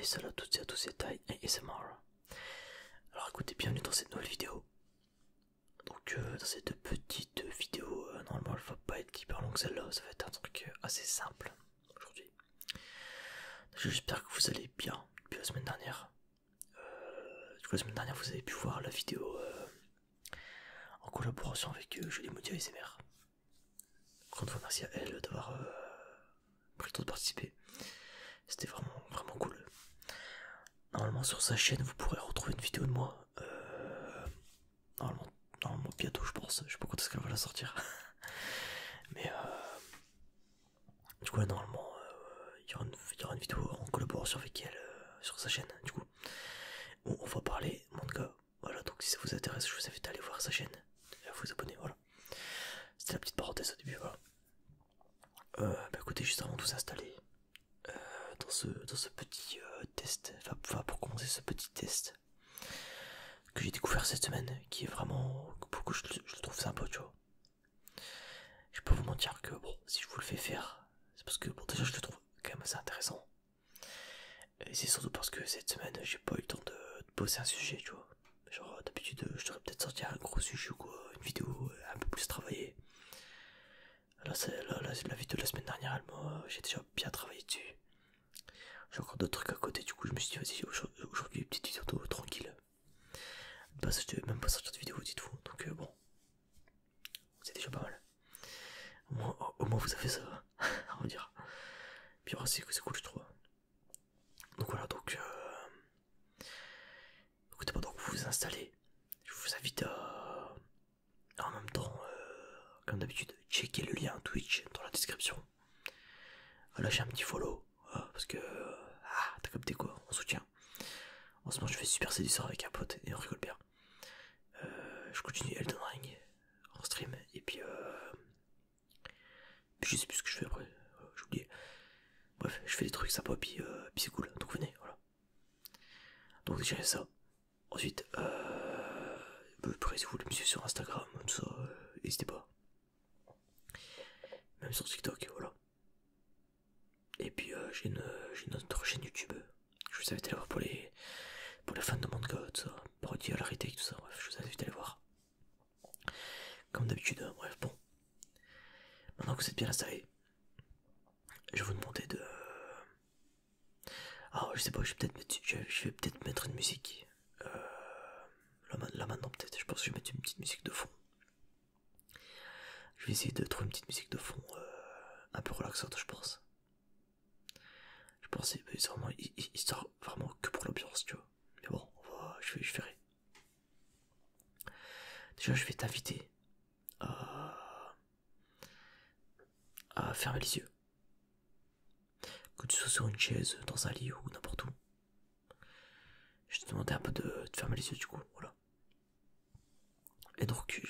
salut à toutes et à tous, c'est Tai ASMR. Alors écoutez, bienvenue dans cette nouvelle vidéo. Donc dans cette petite vidéo, normalement elle va pas être hyper longue celle-là, ça va être un truc assez simple aujourd'hui. J'espère que vous allez bien depuis la semaine dernière. Du coup la semaine dernière vous avez pu voir la vidéo en collaboration avec Jolie Modia ASMR. Encore une fois merci à elle d'avoir pris le temps de participer. C'était vraiment cool. Normalement sur sa chaîne vous pourrez retrouver une vidéo de moi. Normalement bientôt je pense. Je sais pas quand est-ce qu'elle va la sortir. Mais du coup là, normalement il y aura une vidéo en collaboration avec elle sur sa chaîne. Du coup où on va parler manga. Voilà, donc si ça vous intéresse je vous invite à aller voir sa chaîne et à vous abonner. Voilà. C'était la petite parenthèse au début. Voilà. Bah écoutez, juste avant de vous installer dans ce petit test, enfin pour commencer ce petit test que j'ai découvert cette semaine, qui est vraiment, pour que je le trouve sympa, tu vois. Je peux vous mentir que bon, si je vous le fais faire, c'est parce que bon, déjà je le trouve quand même assez intéressant. Et c'est surtout parce que cette semaine j'ai pas eu le temps de bosser un sujet, tu vois. Genre d'habitude je devrais peut-être sortir un gros sujet ou quoi, une vidéo un peu plus travaillée. Là, la vidéo de la semaine dernière, j'ai déjà bien travaillé dessus. J'ai encore d'autres trucs à côté, du coup je me suis dit vas-y aujourd'hui petite vidéo tranquille. Bah je devais même pas sortir de vidéo, dites-vous, donc bon, c'est déjà pas mal. Au moins vous avez ça, on va dire. Puis c'est cool je trouve. Donc voilà, donc écoutez, pendant que vous vous installez, je vous invite à en même temps, comme d'habitude, checker le lien Twitch dans la description. Lâcher un petit follow, parce que t'as capté quoi, on soutient. En ce moment je fais Super Séducteur avec un pote et on rigole bien. Je continue Elden Ring en stream et puis je sais plus ce que je fais après, j'ai oublié. Bref, je fais des trucs sympas puis c'est cool, donc venez, voilà. Donc déjà ça. Ensuite, si vous voulez me suivre sur Instagram, tout ça, n'hésitez pas. Même sur TikTok, voilà. Et puis j'ai une autre chaîne YouTube. Je vous invite à aller voir pour les fans de manga, tout ça, parodie à la retake, tout ça, bref, je vous invite à aller voir. Comme d'habitude, bref, bon. Maintenant que vous êtes bien installés, je vais vous demander de... Ah, je sais pas, je vais peut-être mettre une musique. Là maintenant peut-être, je pense que je vais mettre une petite musique de fond. Je vais essayer de trouver une petite musique de fond un peu relaxante, je pense. Je pense que c'est vraiment histoire vraiment que pour l'ambiance, tu vois. Mais bon, je verrai. Déjà, je vais t'inviter à fermer les yeux. Que tu sois sur une chaise, dans un lit ou n'importe où. Je te demandais un peu de fermer les yeux du coup, voilà. Et donc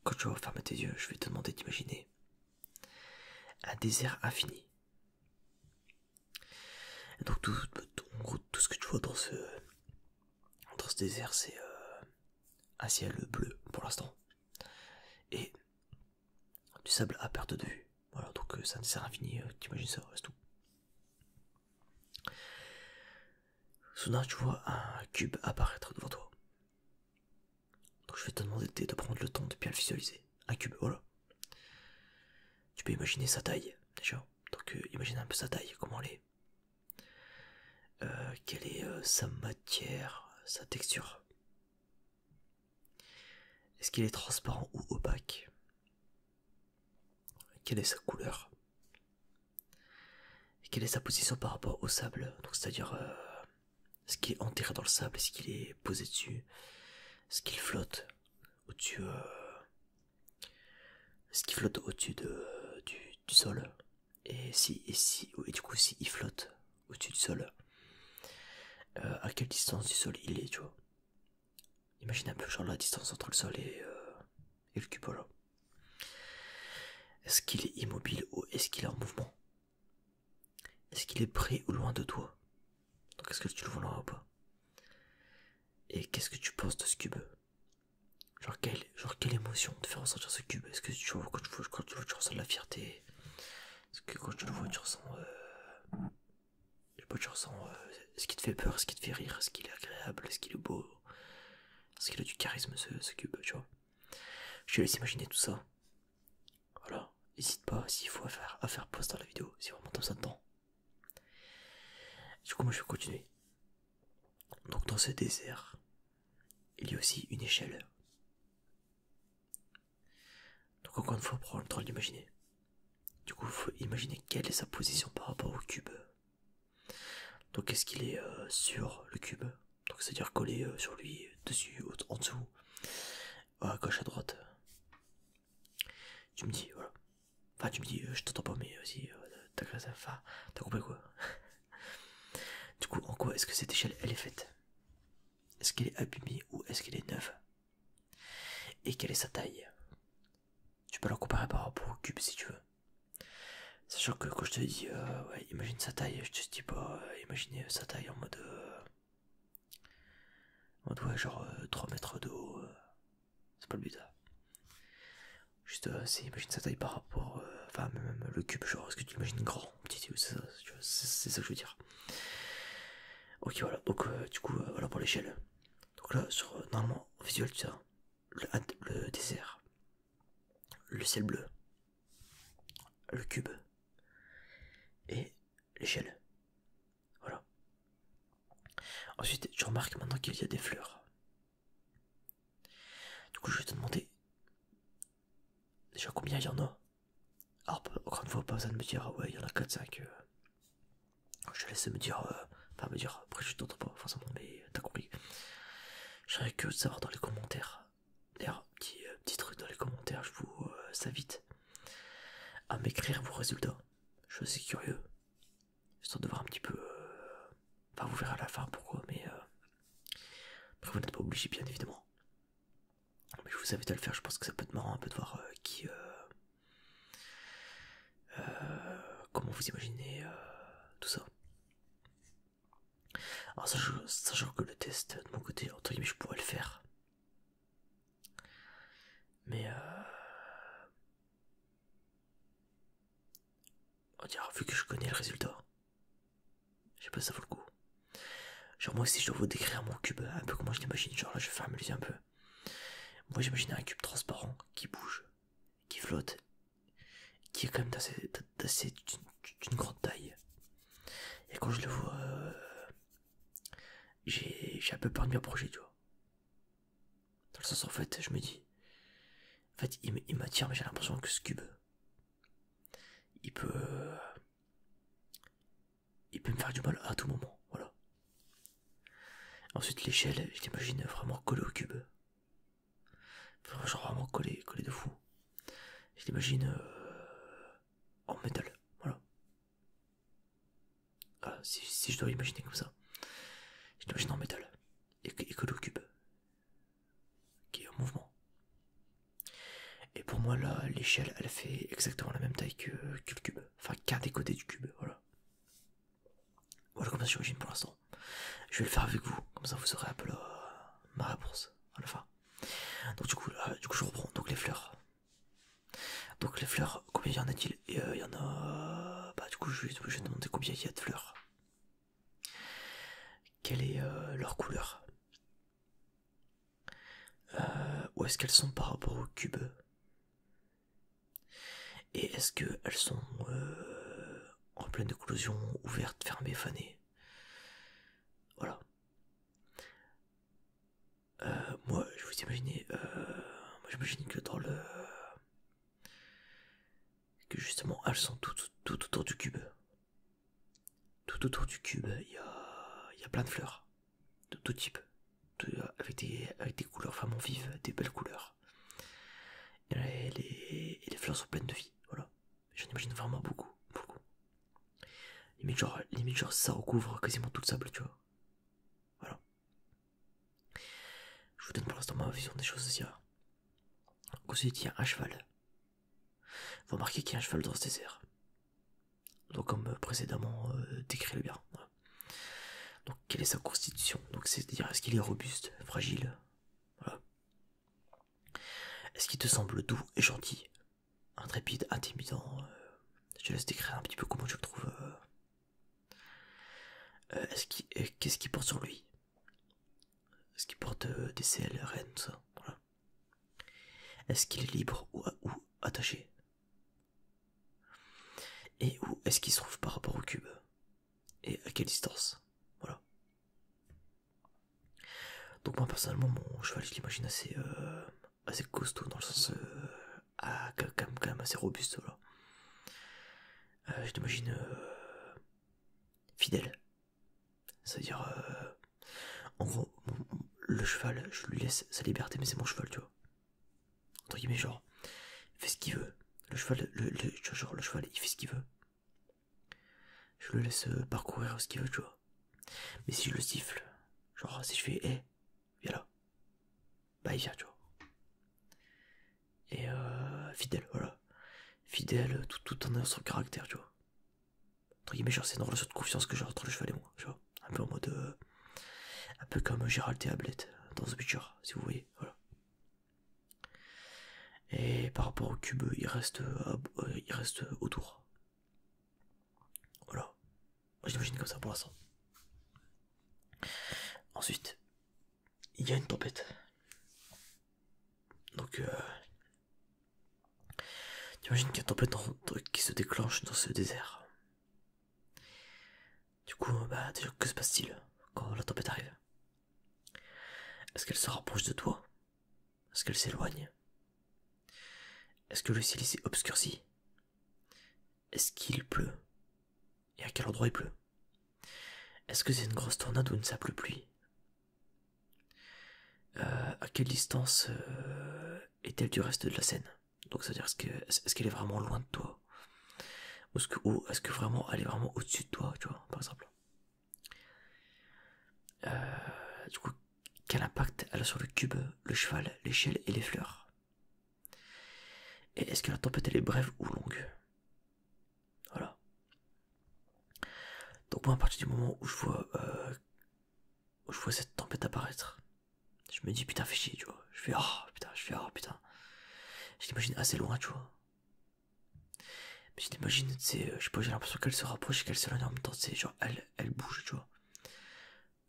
quand tu vas fermer tes yeux, je vais te demander d'imaginer un désert infini. Et donc en gros, tout ce que tu vois dans ce désert, c'est un ciel bleu pour l'instant. Et du sable à perte de vue. Voilà, donc c'est un désert infini, t'imagines ça, c'est tout. Soudain, tu vois un cube apparaître devant toi. Donc je vais te demander de prendre le temps de bien le visualiser. Un cube, voilà. Tu peux imaginer sa taille, déjà. Donc imagine un peu sa taille, comment elle est. Quelle est sa matière, sa texture. Est-ce qu'il est transparent ou opaque? Quelle est sa couleur? Et quelle est sa position par rapport au sable? Donc c'est-à-dire, est-ce qu'il est enterré dans le sable? Est-ce qu'il est posé dessus? Est-ce qu'il flotte au-dessus Est-ce qu'il flotte au-dessus du sol? Et du coup, si il flotte au-dessus du sol, à quelle distance du sol il est, tu vois? Imagine un peu genre la distance entre le sol et le cube, voilà. Est-ce qu'il est immobile ou est-ce qu'il est en mouvement? Est-ce qu'il est près ou loin de toi? Donc est-ce que tu le vois loin ou pas? Et qu'est-ce que tu penses de ce cube? Genre quelle émotion te fait ressentir ce cube? Est-ce que tu vois quand tu le vois tu ressens de la fierté? Est-ce que quand tu le vois tu ressens pas, tu ressens est-ce qu'il te fait peur, est-ce qu'il te fait rire, est-ce qu'il est agréable, est-ce qu'il est beau, est-ce qu'il a du charisme ce cube, tu vois. Je te laisse imaginer tout ça. Voilà, n'hésite pas s'il faut à faire pause dans la vidéo, si vraiment t'as ça dedans. Du coup, moi je vais continuer. Donc, dans ce désert, il y a aussi une échelle. Donc, encore une fois, prends le temps de l'imaginer. Du coup, il faut imaginer quelle est sa position par rapport au cube. Donc, est-ce qu'il est sur le cube? Donc, c'est-à-dire collé sur lui, dessus, en dessous, à gauche, à droite. Tu me dis, voilà. Enfin, tu me dis, je t'entends pas, mais vas-y, t'as compris quoi. Du coup, en quoi est-ce que cette échelle, elle est faite? Est-ce qu'elle est abîmée ou est-ce qu'elle est neuve? Et quelle est sa taille? Tu peux la comparer par rapport au cube si tu veux. Sachant que quand je te dis, ouais, imagine sa taille, je te dis pas, imaginer sa taille en mode, ouais, genre 3 mètres de haut, c'est pas le but. Juste, c'est imagine sa taille par rapport, enfin, même le cube, genre, est-ce que tu l'imagines grand, petit, c'est ça que je veux dire. Ok, voilà, donc, du coup, voilà pour l'échelle. Donc là, sur, normalement, visuel, tu sais, le désert, le ciel bleu, le cube, et l'échelle. Voilà. Ensuite, tu remarques maintenant qu'il y a des fleurs. Du coup, je vais te demander déjà combien il y en a. Alors, encore une fois, pas besoin de me dire, ouais, il y en a 4-5. Je te laisse me dire, enfin me dire, après je t'entends pas forcément, mais t'as compris. Je serais curieux de savoir dans les commentaires. D'ailleurs, petit truc dans les commentaires, je vous invite à m'écrire vos résultats. Je suis assez curieux. Histoire de voir un petit peu. Enfin, vous verrez à la fin pourquoi, mais après, vous n'êtes pas obligé, bien évidemment. Mais je vous invite à le faire, je pense que ça peut être marrant un peu de voir comment vous imaginez tout ça. Alors, sachant que le test, de mon côté, entre guillemets, je pourrais le faire. Mais on dirait, vu que je connais le résultat, je sais pas si ça vaut le coup. Genre moi aussi je dois vous décrire mon cube un peu comment je l'imagine. Genre là je vais fermer les yeux un peu. Moi j'imagine un cube transparent qui bouge, qui flotte, qui est quand même d'une grande taille. Et quand je le vois, j'ai un peu peur de m'y approcher, tu vois. Dans le sens en fait je me dis, en fait il m'attire mais j'ai l'impression que ce cube, il peut, il peut me faire du mal à tout moment, voilà. Ensuite l'échelle, je l'imagine vraiment collée au cube. Genre vraiment collée de fou. Je l'imagine en métal, voilà. Voilà, si je dois imaginer comme ça. Je l'imagine en métal. Et que le cube. Qui est en mouvement. Et pour moi là, l'échelle, elle fait exactement la même taille que le cube. Enfin, qu'un des côtés du cube, voilà. Voilà comme ça j'imagine pour l'instant. Je vais le faire avec vous, comme ça vous saurez un peu ma réponse à la fin. Donc du coup je reprends. Donc les fleurs. Donc les fleurs, combien y en a-t-il? Et il y en a... Bah du coup je vais demander combien il y a de fleurs. Quelle est leur couleur? Où est-ce qu'elles sont par rapport au cube? Et est-ce qu'elles sont en pleine éclosion, ouvertes, fermées, fanées? Voilà. Moi, je vous imaginez, moi j'imagine que dans le... que justement elles sont tout autour du cube. Tout autour du cube, il y a plein de fleurs, de tout type, avec des couleurs vraiment vives, des belles couleurs. Et les fleurs sont pleines de vie, voilà. J'en imagine vraiment beaucoup, beaucoup. Limite genre ça recouvre quasiment tout le sable, tu vois. Voilà. Je vous donne pour l'instant ma vision des choses aussi. Ensuite, il y a un cheval. Vous remarquez qu'il y a un cheval dans ce désert. Donc comme précédemment décrit le bien. Voilà. Donc quelle est sa constitution? Donc c'est-à-dire est-ce qu'il est robuste, fragile? Voilà. Est-ce qu'il te semble doux et gentil? Intrépide, intimidant? Je te laisse décrire un petit peu comment tu le trouves. Qu'est-ce qu'il porte sur lui? Est-ce qu'il porte des selles, rennes, tout ça? Voilà. Est-ce qu'il est libre ou attaché? Et où est-ce qu'il se trouve par rapport au cube? Et à quelle distance? Voilà. Donc moi personnellement mon cheval je l'imagine assez costaud dans le sens quand même assez robuste, voilà. Je l'imagine fidèle. C'est-à-dire en gros le cheval je lui laisse sa liberté mais c'est mon cheval, tu vois. Entre guillemets, genre il fait ce qu'il veut. Le cheval, genre le cheval il fait ce qu'il veut. Je le laisse parcourir ce qu'il veut, tu vois. Mais si je le siffle, genre si je fais hey, viens là, bah il vient, tu vois. Et fidèle, voilà. Fidèle, tout en ayant son caractère, tu vois. Entre guillemets, genre c'est une relation de confiance que j'ai entre le cheval et moi, tu vois. Un peu en mode un peu comme Gérald et Hamlet dans The Witcher, si vous voyez, voilà. Et par rapport au cube, il reste autour. Voilà. Moi j'imagine comme ça pour l'instant. Ensuite, il y a une tempête. Donc t'imagines qu'il y a une tempête qui se déclenche dans ce désert. Du coup, bah déjà, que se passe-t-il quand la tempête arrive? Est-ce qu'elle se rapproche de toi? Est-ce qu'elle s'éloigne? Est-ce que le ciel s'est obscurci? Est-ce qu'il pleut? Et à quel endroit il pleut? Est-ce que c'est une grosse tornade ou une simple pluie? À quelle distance est-elle du reste de la scène? Donc c'est-à-dire est-ce qu'elle est vraiment loin de toi? Ou est-ce que vraiment elle est vraiment au-dessus de toi, tu vois, par exemple? Du coup, quel impact elle a sur le cube, le cheval, l'échelle et les fleurs? Et est-ce que la tempête elle est brève ou longue? Voilà. Donc moi à partir du moment où je vois cette tempête apparaître, je me dis putain fais chier, tu vois. Je putain. Je l'imagine assez loin, tu vois. Mais je l'imagine, tu sais, je sais pas, j'ai l'impression qu'elle se rapproche et qu'elle s'éloigne en même temps, tu sais, genre elle bouge, tu vois.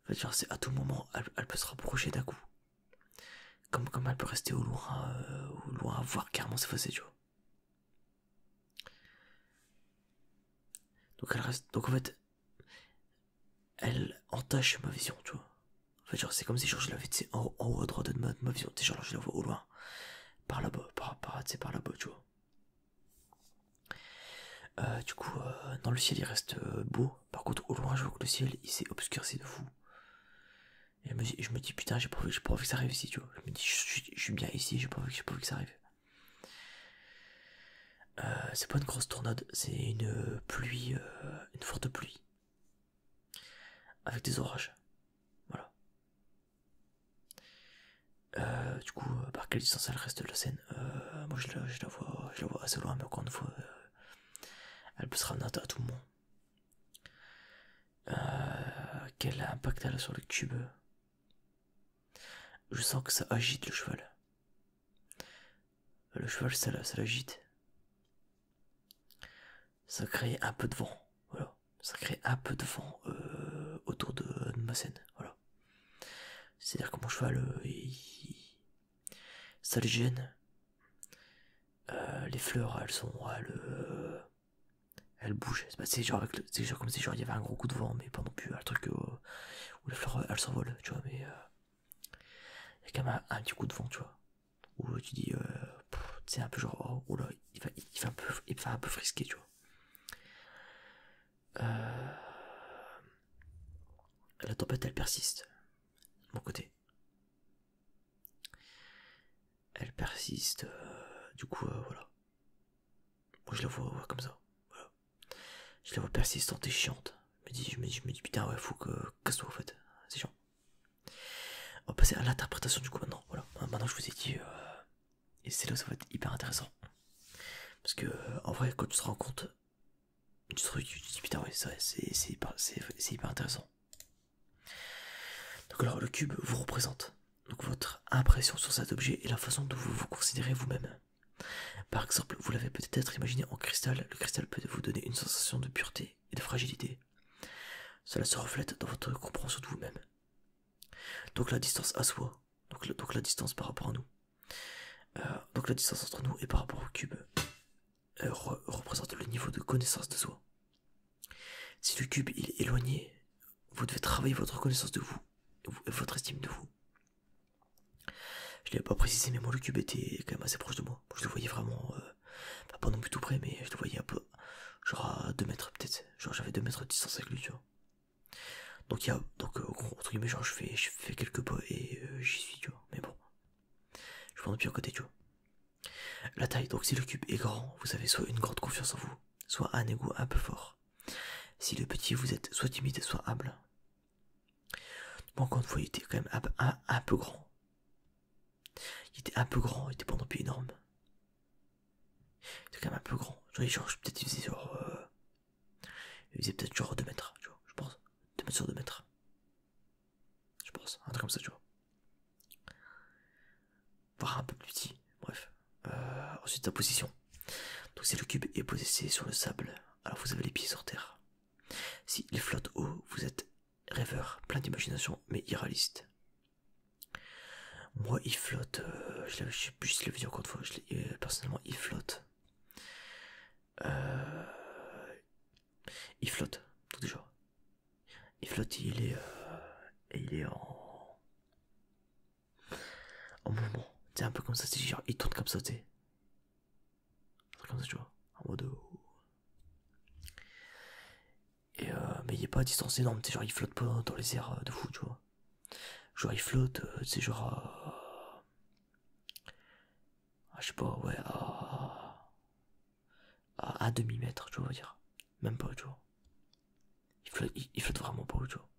En fait, genre c'est à tout moment, elle peut se rapprocher d'un coup. Comme elle peut rester au loin, voire carrément s'effacer, tu vois. Donc elle reste, donc en fait, elle entache ma vision, tu vois. En fait, genre c'est comme si genre, je l'avais, tu sais, en haut à droite de ma vision, tu sais, genre je la vois au loin. Par là-bas, tu sais, par là-bas, tu vois. Du coup, dans le ciel il reste beau. Par contre, au loin, je vois que le ciel il s'est obscurci de fou. Et je me dis putain, j'ai pas envie que ça arrive ici, tu vois. Je me dis, je suis bien ici, j'ai pas envie que ça arrive. C'est pas une grosse tornade, c'est une pluie, une forte pluie. Avec des orages. Voilà. Du coup, par quelle distance elle reste de la scène? Moi je la vois assez loin, mais encore une fois, elle peut se ramener à tout moment. Quel impact elle a sur le cube? Je sens que ça agite le cheval. Le cheval, ça l'agite. Ça crée un peu de vent. Voilà. Ça crée un peu de vent autour de ma scène. Voilà. C'est-à-dire que mon cheval, ça le gêne. Les fleurs, elles bougent. C'est genre, c'est genre comme si genre, il y avait un gros coup de vent, mais pas non plus un truc où les fleurs, elles s'envolent, tu vois. Mais il y a quand même un petit coup de vent, tu vois. Où tu dis, c'est un peu genre, oh là, il fait un peu frisquer, tu vois. La tempête, elle persiste. De mon côté. Elle persiste. Du coup, voilà. Moi, je la vois comme ça. Voilà. Je la vois persistante et chiante. Je me dis, putain, ouais, faut que casse-toi, en fait. C'est chiant. On va passer à l'interprétation, du coup, maintenant. Voilà. Maintenant, je vous ai dit. Et c'est là où ça va être hyper intéressant. Parce que, en vrai, quand tu te rends compte, tu te dis, putain, ouais, c'est hyper intéressant. Donc, alors, le cube vous représente. Donc, votre impression sur cet objet et la façon dont vous vous considérez vous-même. Par exemple, vous l'avez peut-être imaginé en cristal, le cristal peut vous donner une sensation de pureté et de fragilité. cela se reflète dans votre compréhension de vous-même. Donc la distance à soi, donc la distance par rapport à nous, donc la distance entre nous et par rapport au cube représente le niveau de connaissance de soi. Si le cube il est éloigné, vous devez travailler votre connaissance de vous et votre estime de vous. Je ne l'ai pas précisé, mais moi le cube était quand même assez proche de moi. Je le voyais vraiment, pas non plus tout près, mais je le voyais un peu, genre à 2 mètres peut-être. Genre j'avais 2 mètres de distance avec lui, tu vois. Donc entre guillemets, genre je fais quelques pas et j'y suis, tu vois. Mais bon, je prends depuis à côté, tu vois. La taille, donc si le cube est grand, vous avez soit une grande confiance en vous, soit un ego un peu fort. Si le petit, vous êtes soit timide, soit humble. Moi, encore une fois, il était quand même un peu grand. Il était un peu grand, il était pas non plus énorme. Il était quand même un peu grand. Genre peut-être il faisait genre... il faisait peut-être genre 2 mètres, tu vois, je pense. 2 mètres sur 2 mètres. Je pense, un truc comme ça, tu vois. Voire un peu plus petit, bref. Ensuite, la position. Donc si le cube est posé sur le sable, alors vous avez les pieds sur terre. S'il flotte haut, vous êtes rêveur, plein d'imagination, mais irréaliste. Moi, il flotte, je sais plus si je l'avais dit encore une fois, personnellement, il flotte. Il flotte, tout déjà. Il flotte, il est en mouvement. C'est un peu comme ça, c'est genre, il tourne comme ça, tu sais. Comme ça, tu vois, en mode... Et mais il est pas à distance énorme, tu sais, genre, il flotte pas dans les airs de fou, tu vois. Genre, il flotte, c'est genre... je sais pas, ouais, à 1 demi-mètre, tu vois, on va dire. Même pas, tu vois. Il flotte vraiment pas, tu vois.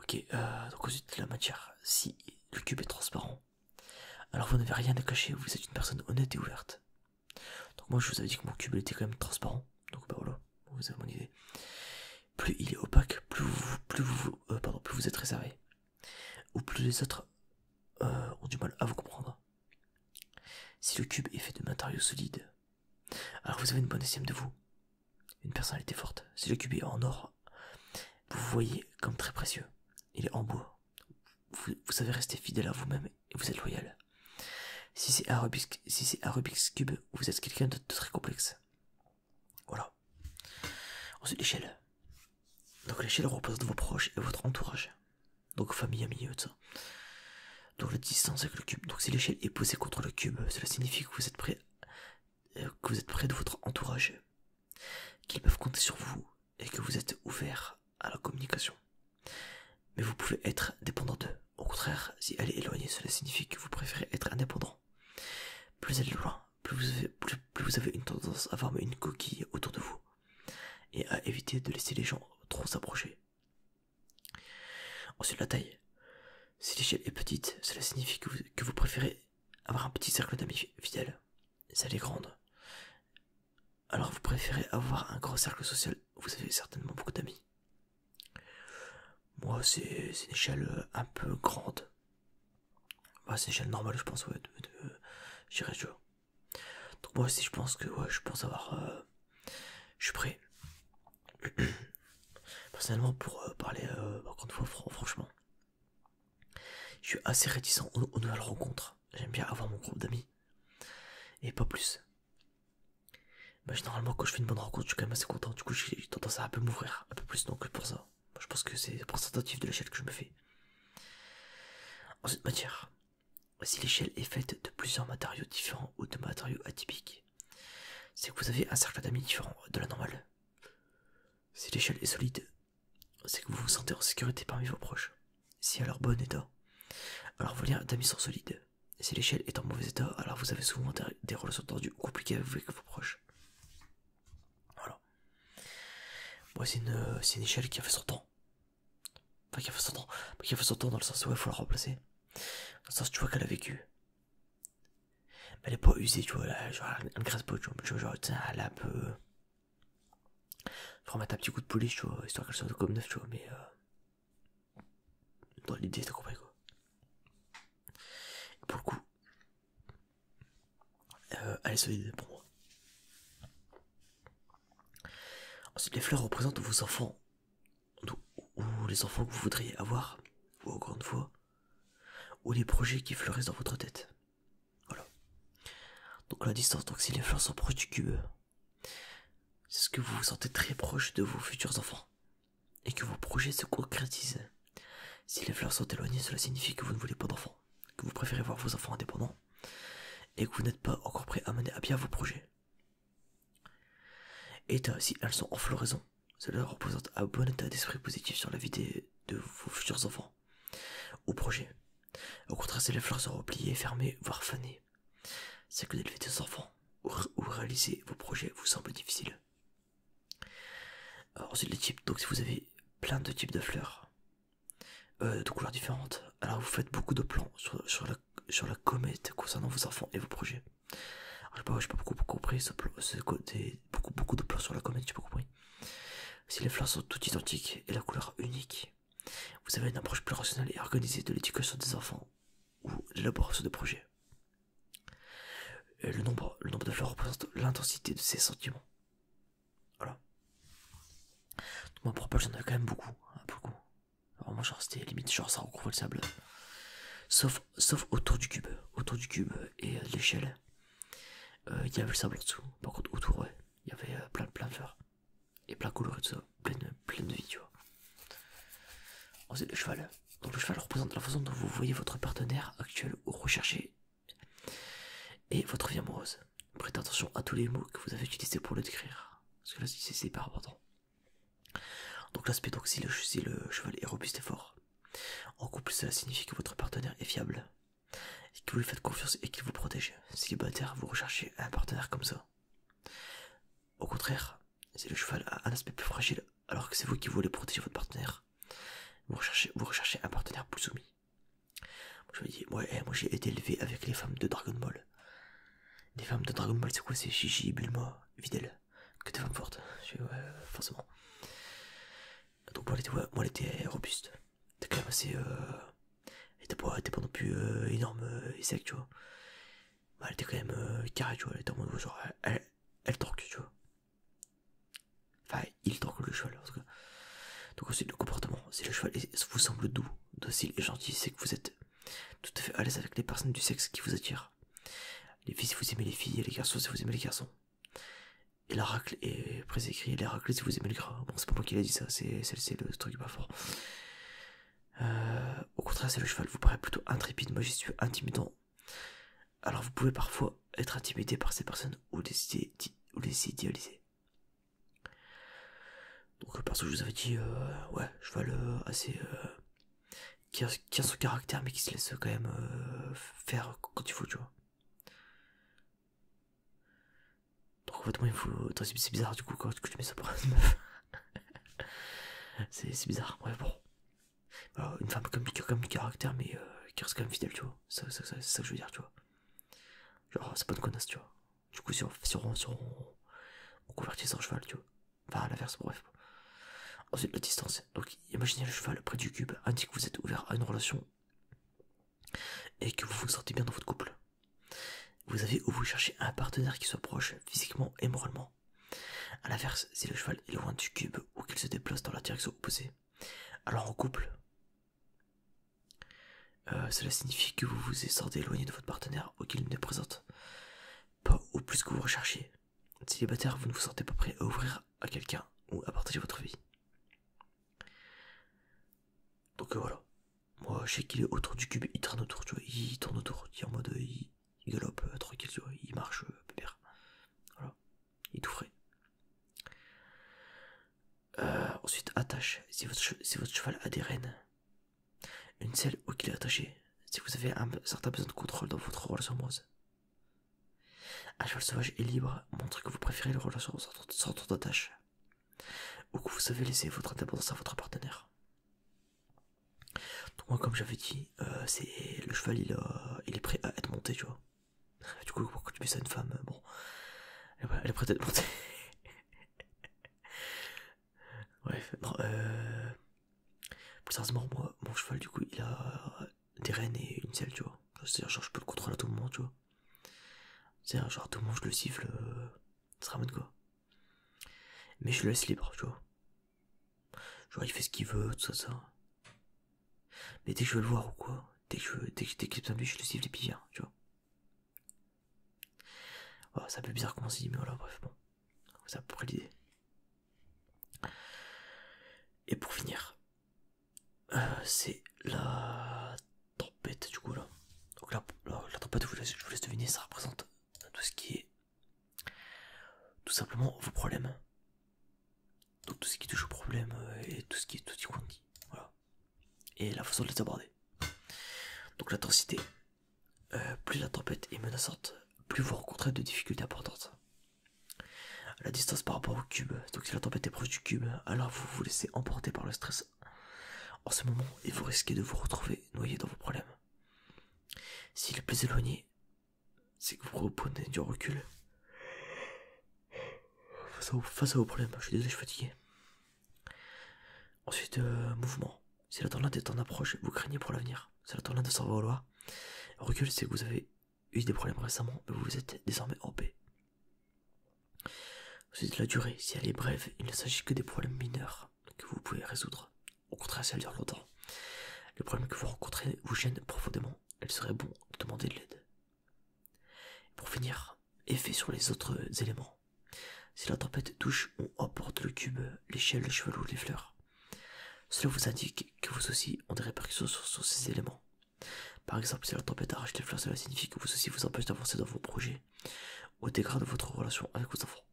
Ok, donc ensuite, la matière. Si le cube est transparent, alors vous n'avez rien à cacher, vous êtes une personne honnête et ouverte. Donc moi, je vous avais dit que mon cube était quand même transparent. Donc bah voilà, vous avez mon idée. Plus il est opaque, plus vous êtes réservé. Ou plus les autres ont du mal à vous comprendre. Si le cube est fait de matériaux solides, alors vous avez une bonne estime de vous, une personnalité forte. Si le cube est en or, vous vous voyez comme très précieux. Il est en bois. Vous savez rester fidèle à vous-même et vous êtes loyal. Si c'est un Rubik's Cube, vous êtes quelqu'un de très complexe. Voilà. Ensuite, l'échelle. Donc l'échelle représente vos proches et votre entourage. Donc famille, amis, tout ça. Donc la distance avec le cube. Donc si l'échelle est posée contre le cube, cela signifie que vous êtes près de votre entourage, qu'ils peuvent compter sur vous et que vous êtes ouvert à la communication. Mais vous pouvez être dépendant d'eux. Au contraire, si elle est éloignée, cela signifie que vous préférez être indépendant. Plus elle est loin, plus vous avez une tendance à former une coquille autour de vous et à éviter de laisser les gens trop s'approcher. Ensuite, la taille. Si l'échelle est petite, cela signifie que vous préférez avoir un petit cercle d'amis fidèles. Si elle est grande, alors vous préférez avoir un gros cercle social. Vous avez certainement beaucoup d'amis. Moi, c'est une échelle un peu grande. Bah, c'est une échelle normale, je pense, ouais, j'irais, tu vois. Donc moi aussi, je pense que, ouais, je pense avoir... je suis prêt. Personnellement, pour parler, encore une fois, franchement, je suis assez réticent aux nouvelles rencontres. J'aime bien avoir mon groupe d'amis. Et pas plus. Bah, généralement, quand je fais une bonne rencontre, je suis quand même assez content. Du coup, j'ai tendance à un peu m'ouvrir, un peu plus, donc pour ça. Je pense que c'est représentatif de l'échelle que je me fais. Ensuite, matière. Si l'échelle est faite de plusieurs matériaux différents ou de matériaux atypiques, c'est que vous avez un cercle d'amis différent de la normale. Si l'échelle est solide, c'est que vous vous sentez en sécurité parmi vos proches. Si elle est en bon état, alors vos liens d'amis sont solides. Si l'échelle est en mauvais état, alors vous avez souvent des relations tendues ou compliquées avec vos proches. Voilà. Moi, c'est une échelle qui a fait son temps. Enfin, qui a fait son temps. Qui a fait son temps dans le sens où il faut la remplacer. Dans le sens, tu vois qu'elle a vécu. Mais elle est pas usée, tu vois. Là, genre, elle ne graisse pas, tu vois. Genre, elle est un peu. Faut remettre un petit coup de polish, tu vois, histoire qu'elle soit comme neuf, tu vois. Mais dans l'idée, t'as compris, quoi. Et pour le coup, elle est solide pour moi. Ensuite, les fleurs représentent vos enfants, ou les enfants que vous voudriez avoir, ou encore une fois, ou les projets qui fleurissent dans votre tête. Voilà. Donc la distance, donc si les fleurs sont proches du cube, c'est ce que vous vous sentez très proche de vos futurs enfants, et que vos projets se concrétisent. Si les fleurs sont éloignées, cela signifie que vous ne voulez pas d'enfants, que vous préférez voir vos enfants indépendants, et que vous n'êtes pas encore prêt à mener à bien vos projets. Et si elles sont en floraison, cela représente un bon état d'esprit positif sur la vie de vos futurs enfants ou projets. Au contraire, si les fleurs sont repliées, fermées, voire fanées, c'est que d'élever des enfants ou réaliser vos projets vous semble difficile. Alors, ensuite, les types. Donc, si vous avez plein de types de fleurs, de couleurs différentes, alors vous faites beaucoup de plans sur la comète concernant vos enfants et vos projets. Alors, j'ai pas beaucoup compris ce plan, beaucoup de plans sur la comète, j'ai pas compris. Si les fleurs sont toutes identiques et la couleur unique, vous avez une approche plus rationnelle et organisée de l'éducation des enfants ou l'élaboration de projets. Et le nombre de fleurs représente l'intensité de ces sentiments. Voilà. Donc, moi, pour Paul, j'en avais quand même beaucoup. Beaucoup. Vraiment, genre, c'était limite, genre, ça recouvre le sable. Sauf autour du cube. Autour du cube et de l'échelle. Il y avait le sable en dessous. Par contre, autour, ouais, il y avait plein de fleurs. Et plein de couleurs et tout ça. Plein de vie, tu vois. Ensuite, le cheval. Donc, le cheval représente la façon dont vous voyez votre partenaire actuel ou recherché et votre vie amoureuse. Prêtez attention à tous les mots que vous avez utilisés pour le décrire. Parce que là, c'est hyper important. Donc, l'aspect, donc, si le cheval est robuste et fort. En couple, cela signifie que votre partenaire est fiable. Et que vous lui faites confiance et qu'il vous protège. Célibataire, vous recherchez un partenaire comme ça. Au contraire, si le cheval a un aspect plus fragile, alors que c'est vous qui voulez protéger votre partenaire, vous recherchez un partenaire plus soumis. Je me dis, moi j'ai été élevé avec les femmes de Dragon Ball. Les femmes de Dragon Ball, c'est quoi? C'est Gigi, Bulma, Videl. Que des femmes fortes. Ouais, forcément. Donc moi elle était robuste. Elle était quand même assez... Elle était pas non plus énorme et sec, tu vois. Bah, elle était quand même carrée, tu vois. Elle était en mode genre... Elle torque, tu vois. Enfin, il torque le cheval, en tout cas. Donc ensuite, le comportement. Si le cheval vous semble doux, docile et gentil, c'est que vous êtes tout à fait à l'aise avec les personnes du sexe qui vous attirent. Les filles si vous aimez les filles, et les garçons si vous aimez les garçons. Et la racle est presque écrit, les raclés si vous aimez le gras. Bon, c'est pas moi qui l'a dit ça, c'est le truc pas fort. Au contraire, si le cheval vous paraît plutôt intrépide, majestueux, intimidant, alors vous pouvez parfois être intimidé par ces personnes ou les idéaliser. Donc perso, je vous avais dit, ouais, cheval assez... qui a son caractère mais qui se laisse quand même faire quand il faut, tu vois. Donc en fait, moi il faut... C'est bizarre du coup quand tu mets ça pour une meuf. c'est bizarre, ouais, bon. Alors, une femme qui a quand même du caractère mais qui reste quand même fidèle, tu vois. C'est ça que je veux dire, tu vois. Genre, c'est pas une connasse, tu vois. Du coup, si on convertit ça en cheval, tu vois. Enfin, à l'inverse, bref. Ensuite, la distance. Donc, imaginez le cheval près du cube, indique que vous êtes ouvert à une relation et que vous vous sentez bien dans votre couple. Vous avez ou vous cherchez un partenaire qui soit proche physiquement et moralement. A l'inverse, si le cheval est loin du cube ou qu'il se déplace dans la direction opposée, alors en couple, cela signifie que vous vous sentez éloigné de votre partenaire ou qu'il ne présente pas au plus que vous recherchez. Célibataire, vous ne vous sentez pas prêt à ouvrir à quelqu'un ou à partager votre vie. Donc voilà. Moi, je sais qu'il est autour du cube, il tourne autour, tu vois. Il tourne autour, il est en mode, il galope tranquille, tu vois. Il marche pépère. Voilà. Il est tout frais. Ensuite, attache. Si votre cheval a des rênes, une selle auquel il est attaché, si vous avez un certain besoin de contrôle dans votre relation amoureuse. Un cheval sauvage et libre montre que vous préférez les relations sans trop d'attache, ou que vous savez laisser votre indépendance à votre partenaire. Donc moi, comme j'avais dit, c'est le cheval, il est prêt à être monté, tu vois. Du coup, quand tu mets ça à une femme, bon, elle est prête à être montée. Bref, non, plus sérieusement, moi, mon cheval, du coup, il a des rênes et une selle, tu vois. C'est-à-dire, genre, je peux le contrôler à tout moment, tu vois. C'est-à-dire, genre, à tout moment, je le siffle, ça ramène quoi. Mais je le laisse libre, tu vois. Genre il fait ce qu'il veut, tout ça. Mais dès que je veux le voir ou quoi, dès que besoin de lui, je le siffle les pieds, tu vois. Voilà, c'est un peu bizarre comment c'est dit, mais voilà, bref, bon. C'est à peu près l'idée. Et pour finir, c'est la tempête du coup là. Donc la tempête, je vous laisse deviner, ça représente tout ce qui est tout simplement vos problèmes. Donc tout ce qui touche aux problèmes et tout ce qui qu'on dit. Voilà. Et la façon de les aborder. Donc l'intensité. Plus la tempête est menaçante, plus vous rencontrez de difficultés importantes. La distance par rapport au cube. Donc si la tempête est proche du cube, alors vous vous laissez emporter par le stress en ce moment et vous risquez de vous retrouver noyé dans vos problèmes. S'il est plus éloigné, c'est que vous reprenez du recul face à vos problèmes. Je suis désolé, je suis fatigué. Ensuite, mouvement. Si la tornade est en approche, vous craignez pour l'avenir. Si la tornade s'en va au loin, recul, c'est que vous avez eu des problèmes récemment, mais vous êtes désormais en paix. Ensuite, la durée. Si elle est brève, il ne s'agit que des problèmes mineurs que vous pouvez résoudre. Au contraire, si elle dure longtemps, les problèmes que vous rencontrez vous gênent profondément. Il serait bon de demander de l'aide. Pour finir, effet sur les autres éléments. Si la tempête touche ou emporte le cube, l'échelle, le cheval ou les fleurs, cela vous indique que vous aussi ont des répercussions sur ces éléments. Par exemple, si la tempête arrache les fleurs, cela signifie que vous aussi vous empêche d'avancer dans vos projets ou dégrade votre relation avec vos enfants.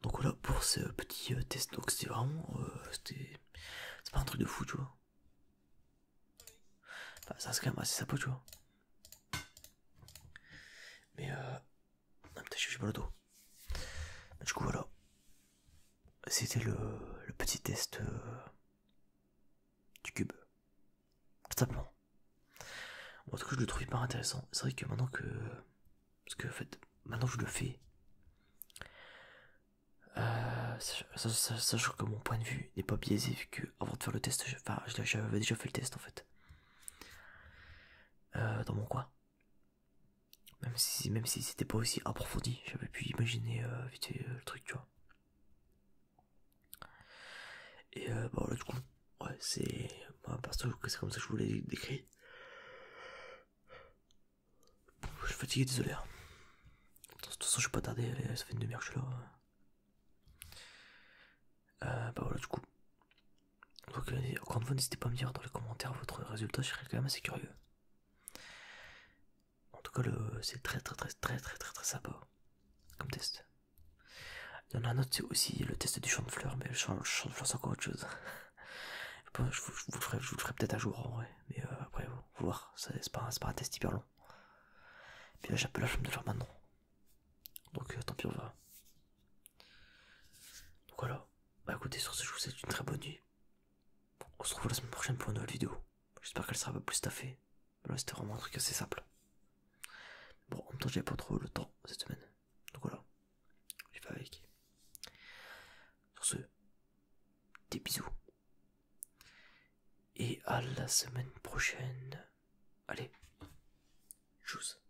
Donc voilà pour ce petit test. Donc c'était vraiment, c'est pas un truc de fou, tu vois. Enfin, ça c'est quand même assez sympa, tu vois. Mais putain, j'ai mal au dos. Du coup voilà, c'était le petit test du cube. Tout simplement. Bon, en tout cas, je le trouve hyper intéressant. C'est vrai que maintenant que, parce que en fait, maintenant que je le fais, sachant que mon point de vue n'est pas biaisé vu que avant de faire le test, j'avais déjà fait le test en fait, dans mon coin. Même si c'était pas aussi approfondi, j'avais pu imaginer vite fait, le truc, tu vois. Et bah voilà, du coup, ouais, c'est parce que c'est comme ça que je vous l'ai décrit. Je suis fatigué, désolé. De toute façon, je vais pas tarder, ça fait une demi-heure que je suis là. Bah voilà, du coup. Donc, encore une fois, n'hésitez pas à me dire dans les commentaires votre résultat, je serais quand même assez curieux. En tout cas, c'est très sympa comme test. Il y en a un autre, c'est aussi le test du champ de fleurs, mais le champ de fleurs, c'est encore autre chose. Je vous le ferai peut-être un jour en vrai, mais après, faut voir, c'est pas un test hyper long. Puis là, j'ai un peu la flemme de le faire maintenant. Donc, tant pis, on verra. Donc voilà. Bah écoutez, sur ce, je vous souhaite une très bonne nuit. On se retrouve la semaine prochaine pour une nouvelle vidéo. J'espère qu'elle sera un peu plus staffée. Là, c'était vraiment un truc assez simple. Bon, en même temps, j'avais pas trop le temps cette semaine. Donc voilà. J'ai fait avec. Sur ce, des bisous. Et à la semaine prochaine. Allez, tchuss.